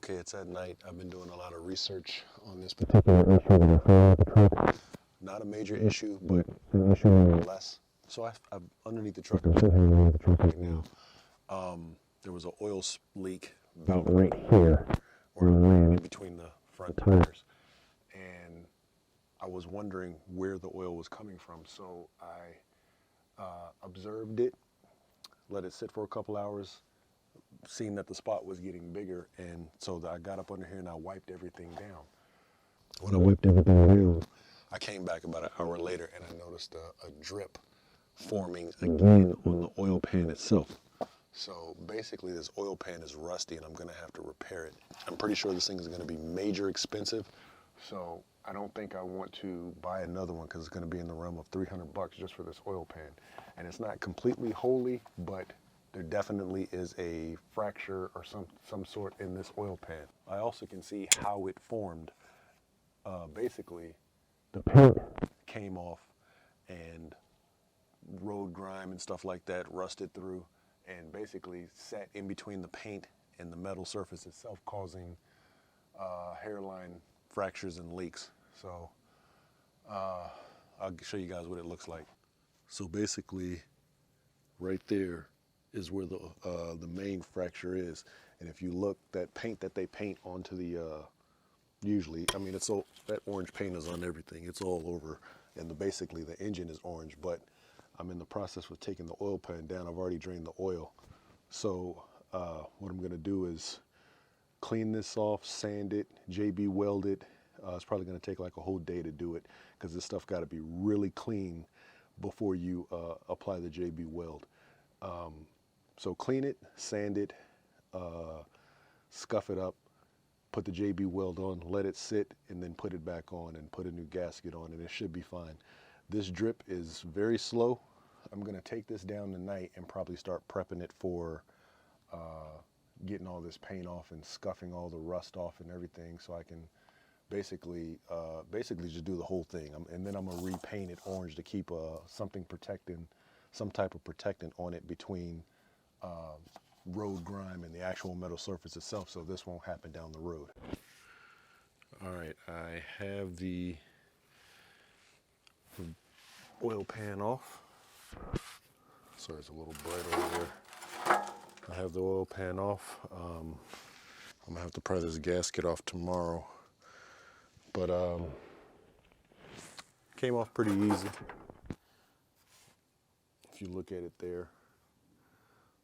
Okay, it's at night. I've been doing a lot of research on this particular issue that I found with the truck. Not a major issue, but an issue nonetheless. So I'm underneath the truck. I'm sitting here underneath the truck right now. There was an oil leak about right here, where I'm laying in between the front tires. And I was wondering where the oil was coming from. So I observed it, let it sit for a couple hours, seen that the spot was getting bigger, and so I got up under here and I wiped everything down. When I wiped everything down, I came back about an hour later and I noticed a drip forming again on the oil pan itself. So basically this oil pan is rusty and I'm gonna have to repair it. I'm pretty sure this thing is gonna be major expensive, so I don't think I want to buy another one because it's gonna be in the realm of $300 just for this oil pan. And it's not completely holy, but there definitely is a fracture or some sort in this oil pan. I also can see how it formed. Basically, the paint came off and road grime and stuff like that rusted through and basically sat in between the paint and the metal surface itself, causing hairline fractures and leaks. So I'll show you guys what it looks like. So basically, right there is where the main fracture is. And if you look, that paint that they paint onto the, usually, I mean, it's all, that orange paint is on everything. It's all over. And basically the engine is orange, but I'm in the process of taking the oil pan down. I've already drained the oil. So what I'm gonna do is clean this off, sand it, JB weld it. It's probably gonna take like a whole day to do it because this stuff gotta be really clean before you apply the JB weld. So clean it, sand it, scuff it up, put the JB weld on, let it sit, and then put it back on and put a new gasket on, and it should be fine. This drip is very slow. I'm gonna take this down tonight and probably start prepping it for getting all this paint off and scuffing all the rust off and everything, so I can basically just do the whole thing. And then I'm gonna repaint it orange to keep something protecting, some type of protectant on it between road grime and the actual metal surface itself, so this won't happen down the road. All right, I have the oil pan off. Sorry, it's a little bright over there. I have the oil pan off. I'm gonna have to pry this gasket off tomorrow, but came off pretty easy if you look at it there.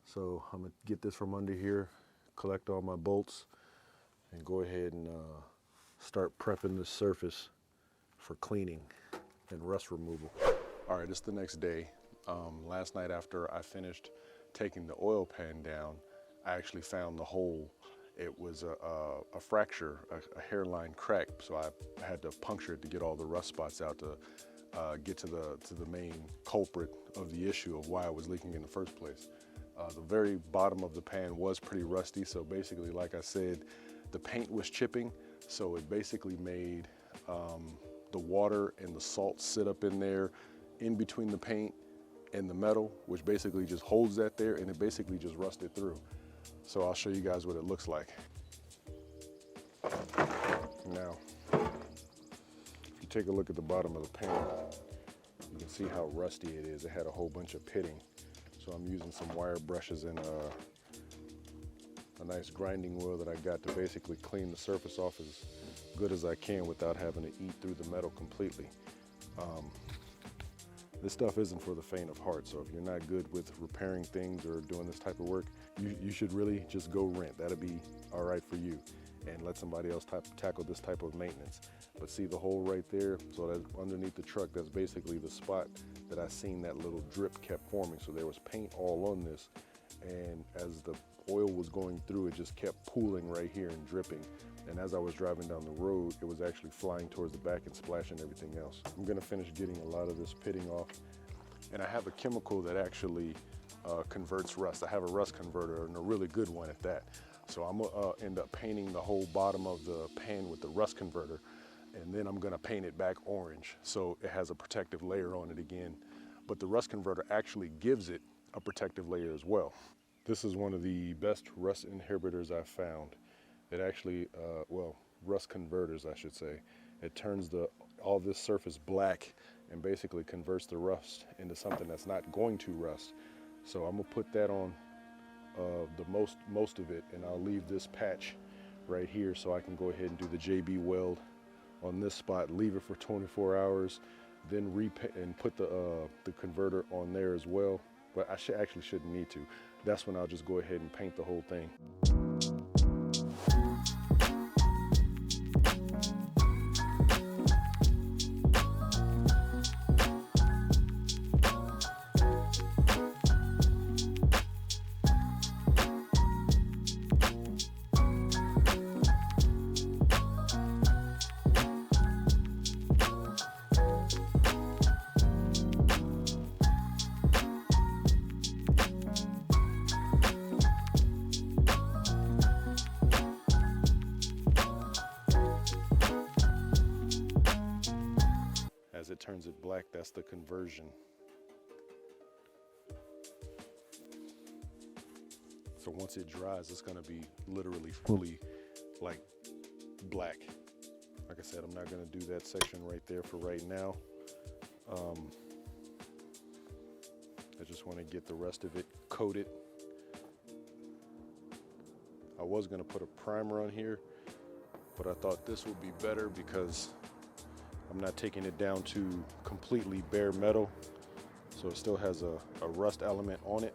So I'm gonna get this from under here, collect all my bolts, and go ahead and start prepping the surface for cleaning and rust removal. All right, it's the next day. Last night after I finished taking the oil pan down, I actually found the hole. It was a fracture, a hairline crack, so I had to puncture it to get all the rust spots out to get to the main culprit of the issue of why it was leaking in the first place. The very bottom of the pan was pretty rusty, so basically, like I said, the paint was chipping, so it basically made the water and the salt sit up in there in between the paint and the metal, which basically just holds that there, and it basically just rusted through. So I'll show you guys what it looks like. Now, if you take a look at the bottom of the pan, you can see how rusty it is. It had a whole bunch of pitting. So I'm using some wire brushes and a nice grinding wheel that I got to basically clean the surface off as good as I can without having to eat through the metal completely. This stuff isn't for the faint of heart, so if you're not good with repairing things or doing this type of work, you should really just go rent. That'll be all right for you, and let somebody else tackle this type of maintenance. But see the hole right there? So that's underneath the truck, that's basically the spot that I seen that little drip kept forming. So there was paint all on this, and as the oil was going through, it just kept pooling right here and dripping. And as I was driving down the road, it was actually flying towards the back and splashing everything else. I'm gonna finish getting a lot of this pitting off. And I have a chemical that actually converts rust. I have a rust converter, and a really good one at that. So I'm gonna end up painting the whole bottom of the pan with the rust converter, and then I'm gonna paint it back orange so it has a protective layer on it again. But the rust converter actually gives it a protective layer as well. This is one of the best rust inhibitors I've found. it actually, well, rust converters, I should say. It turns all this surface black and basically converts the rust into something that's not going to rust. So I'm gonna put that on the most of it, and I'll leave this patch right here so I can go ahead and do the JB weld on this spot, leave it for 24 hours, then repaint and put the converter on there as well. But I actually shouldn't need to. That's when I'll just go ahead and paint the whole thing. As it turns it black, that's the conversion. So once it dries, it's gonna be literally fully like black. Like I said, I'm not gonna do that section right there for right now. I just wanna get the rest of it coated. I was gonna put a primer on here, but I thought this would be better because I'm not taking it down to completely bare metal, so it still has a rust element on it.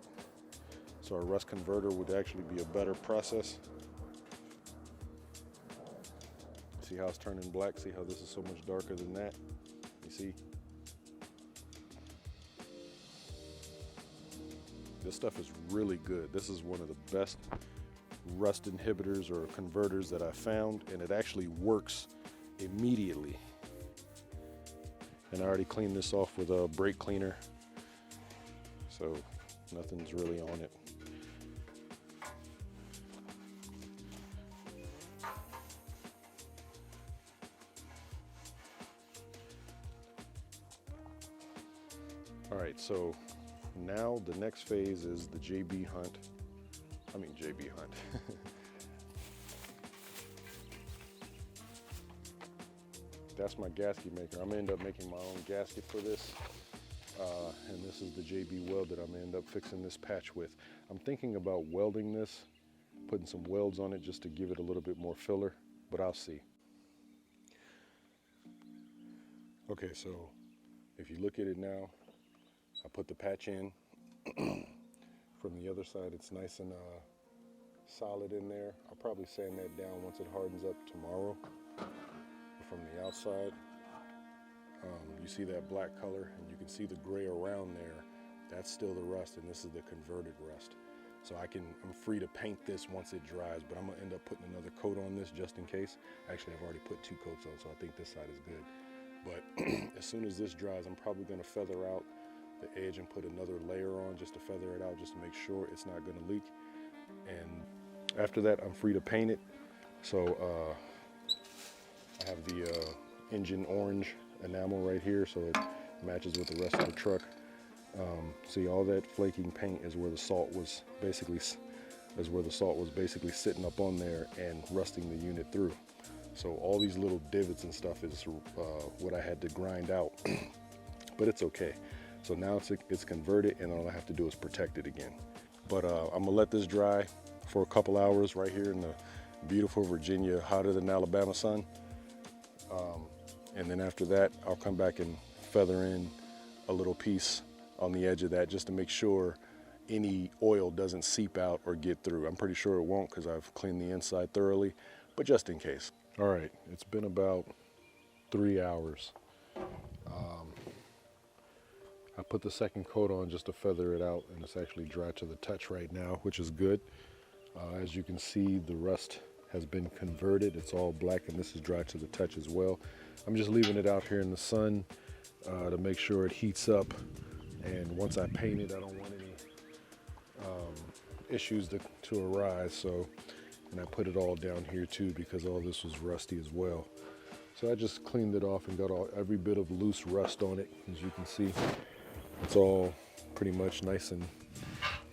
So a rust converter would actually be a better process. See how it's turning black? See how this is so much darker than that? You see? This stuff is really good. This is one of the best rust inhibitors or converters that I found, and it actually works immediately. And I already cleaned this off with a brake cleaner, so nothing's really on it. All right, so now the next phase is the JB Hunt. That's my gasket maker. I'm gonna end up making my own gasket for this. And this is the JB weld that I'm gonna end up fixing this patch with. I'm thinking about welding this, putting some welds on it just to give it a little bit more filler, but I'll see. Okay, so if you look at it now, I put the patch in. From the other side, it's nice and solid in there. I'll probably sand that down once it hardens up tomorrow. From the outside, you see that black color, and you can see the gray around there. That's still the rust, and this is the converted rust. So I'm free to paint this once it dries, but I'm gonna end up putting another coat on this just in case. Actually, I've already put 2 coats on, so I think this side is good. But as soon as this dries, I'm probably gonna feather out the edge and put another layer on just to feather it out, just to make sure it's not gonna leak. And after that, I'm free to paint it. So I have the engine orange enamel right here, so it matches with the rest of the truck. See, all that flaking paint is where the salt was basically sitting up on there and rusting the unit through. So all these little divots and stuff is what I had to grind out, but it's okay. So now it's converted, and all I have to do is protect it again. But I'm gonna let this dry for a couple hours right here in the beautiful Virginia, hotter than Alabama sun. And then after that, I'll come back and feather in a little piece on the edge of that just to make sure any oil doesn't seep out or get through. I'm pretty sure it won't because I've cleaned the inside thoroughly, but just in case. All right, it's been about 3 hours. I put the second coat on just to feather it out, and it's actually dry to the touch right now, which is good. As you can see, the rust has been converted. It's all black, and this is dry to the touch as well. I'm just leaving it out here in the sun to make sure it heats up. And once I paint it, I don't want any issues to arise. So, and I put it all down here too because all this was rusty as well. So I just cleaned it off and got every bit of loose rust on it. As you can see, it's all pretty much nice and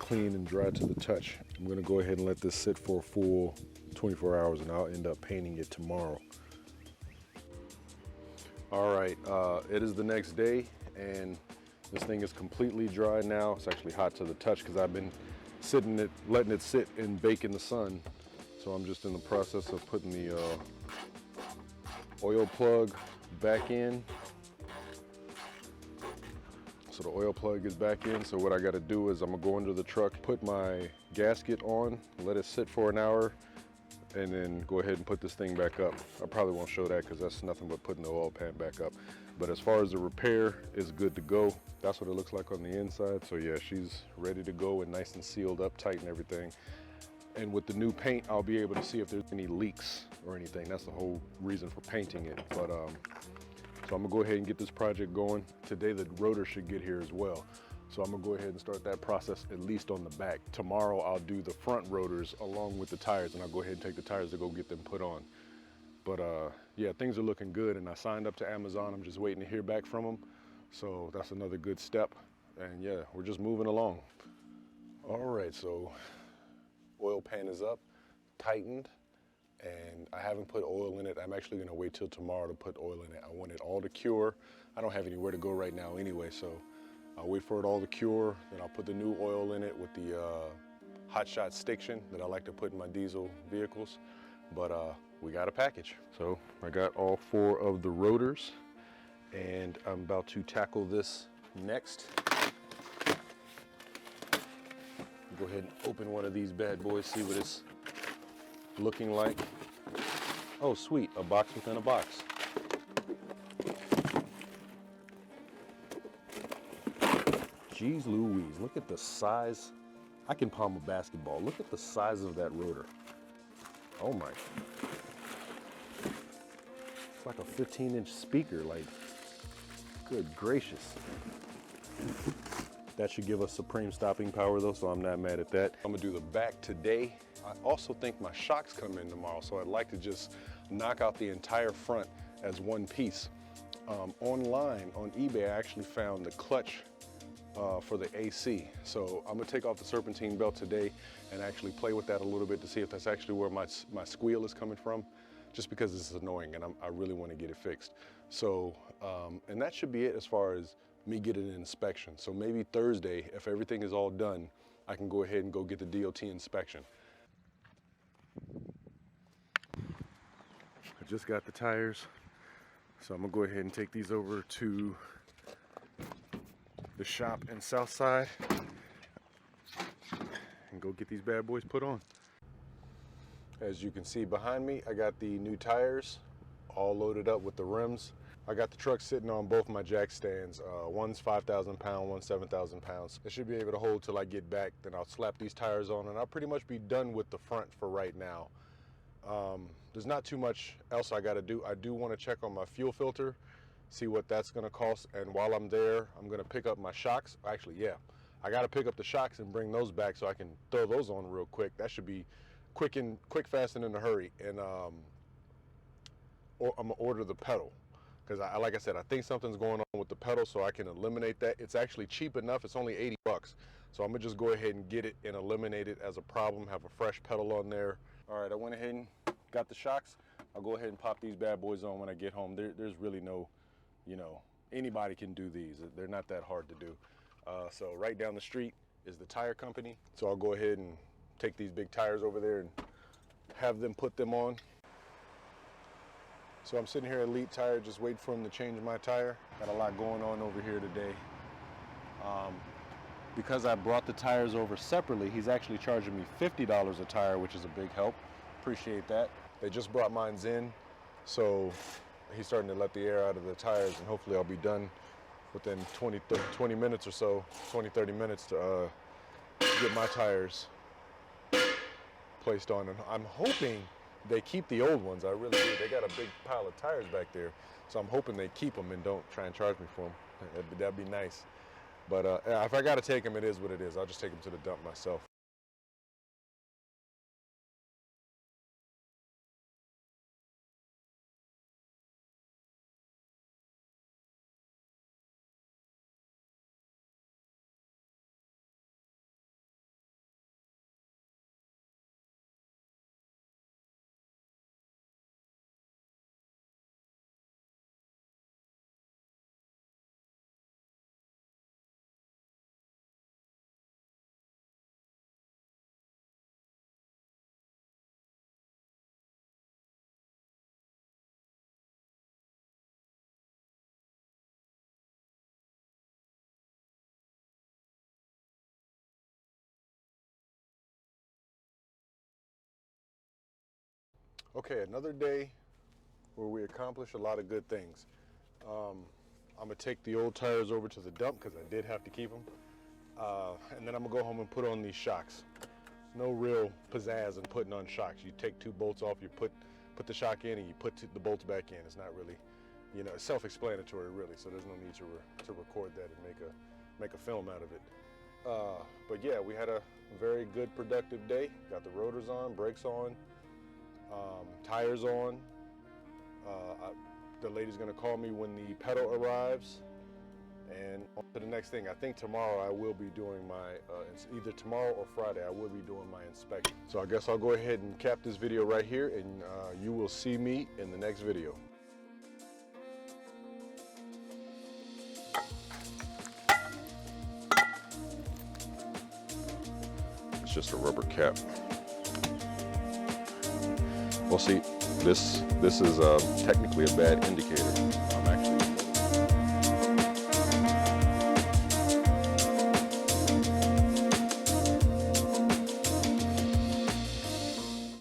clean and dry to the touch. I'm gonna go ahead and let this sit for a full 24 hours and I'll end up painting it tomorrow. All right, it is the next day and this thing is completely dry now. It's actually hot to the touch because I've been letting it sit and bake in the sun. So I'm just in the process of putting the oil plug back in. So the oil plug is back in. So what I gotta do is I'm gonna go under the truck, put my gasket on, let it sit for an hour, and then go ahead and put this thing back up. I probably won't show that because that's nothing but putting the oil pan back up. But as far as the repair, it's good to go. That's what it looks like on the inside. So yeah, she's ready to go and nice and sealed up, tight and everything. And with the new paint, I'll be able to see if there's any leaks or anything. That's the whole reason for painting it. But so I'm gonna go ahead and get this project going. Today the rotor should get here as well. So I'm gonna go ahead and start that process at least on the back. Tomorrow I'll do the front rotors along with the tires and I'll go ahead and take the tires to go get them put on. But yeah, things are looking good and I signed up to Amazon. I'm just waiting to hear back from them. So that's another good step. And yeah, we're just moving along. All right, so oil pan is up, tightened, and I haven't put oil in it. I'm actually gonna wait till tomorrow to put oil in it. I want it all to cure. I don't have anywhere to go right now anyway, so I'll wait for it all to cure, then I'll put the new oil in it with the Hot Shot Stiction that I like to put in my diesel vehicles. But we got a package. So I got all 4 of the rotors and I'm about to tackle this next. Go ahead and open one of these bad boys, see what it's looking like. Oh sweet, a box within a box. Jeez Louise, look at the size. I can palm a basketball. Look at the size of that rotor. Oh my. It's like a 15-inch speaker, like, good gracious. That should give us supreme stopping power though, so I'm not mad at that. I'm gonna do the back today. I also think my shocks come in tomorrow, so I'd like to just knock out the entire front as one piece. Online, on eBay, I actually found the clutch for the AC. So I'm gonna take off the serpentine belt today and actually play with that a little bit to see if that's actually where my squeal is coming from, just because it's annoying and I really wanna get it fixed. So, and that should be it as far as me getting an inspection. So maybe Thursday, if everything is all done, I can go ahead and go get the DOT inspection. I just got the tires, so I'm gonna go ahead and take these over to the shop in Southside and go get these bad boys put on. As you can see behind me, I got the new tires all loaded up with the rims. I got the truck sitting on both my jack stands. One's 5,000 pounds, one's 7,000 pounds. It should be able to hold till I get back. Then I'll slap these tires on and I'll pretty much be done with the front for right now. There's not too much else I gotta do. I do wanna check on my fuel filter, see what that's gonna cost. And while I'm there, I'm gonna pick up my shocks. Actually, yeah, I gotta pick up the shocks and bring those back so I can throw those on real quick. That should be quick, fast, and in a hurry. And or I'm gonna order the pedal. Because like I said, I think something's going on with the pedal, so I can eliminate that. It's actually cheap enough, it's only 80 bucks. So I'm gonna just go ahead and get it and eliminate it as a problem, have a fresh pedal on there. All right, I went ahead and got the shocks. I'll go ahead and pop these bad boys on when I get home. There's really no, anybody can do these. They're not that hard to do. So right down the street is the tire company. So I'll go ahead and take these big tires over there and have them put them on. So I'm sitting here at Elite Tire, just waiting for him to change my tire. Got a lot going on over here today. Because I brought the tires over separately, he's actually charging me $50 a tire, which is a big help. Appreciate that. They just brought mine in, so he's starting to let the air out of the tires, and hopefully I'll be done within 20 minutes or so, 20, 30 minutes to get my tires placed on. And I'm hoping they keep the old ones. I really do. They got a big pile of tires back there, so I'm hoping they keep them and don't try and charge me for them. That'd be nice. But if I got to take them, it is what it is. I'll just take them to the dump myself. Okay, another day where we accomplish a lot of good things. I'm gonna take the old tires over to the dump because I did have to keep them. And then I'm gonna go home and put on these shocks. No real pizzazz in putting on shocks. You take 2 bolts off, you put the shock in, and you put the bolts back in. It's not really, you know, it's self-explanatory really, so there's no need to record that and make a film out of it. But yeah, we had a very good productive day. Got the rotors on, brakes on, tires on. The lady's gonna call me when the pedal arrives, and on to the next thing. I think tomorrow I will be doing my, either tomorrow or Friday, I will be doing my inspection. So I guess I'll go ahead and cap this video right here, and you will see me in the next video. It's just a rubber cap. Well, see, this is technically a bad indicator.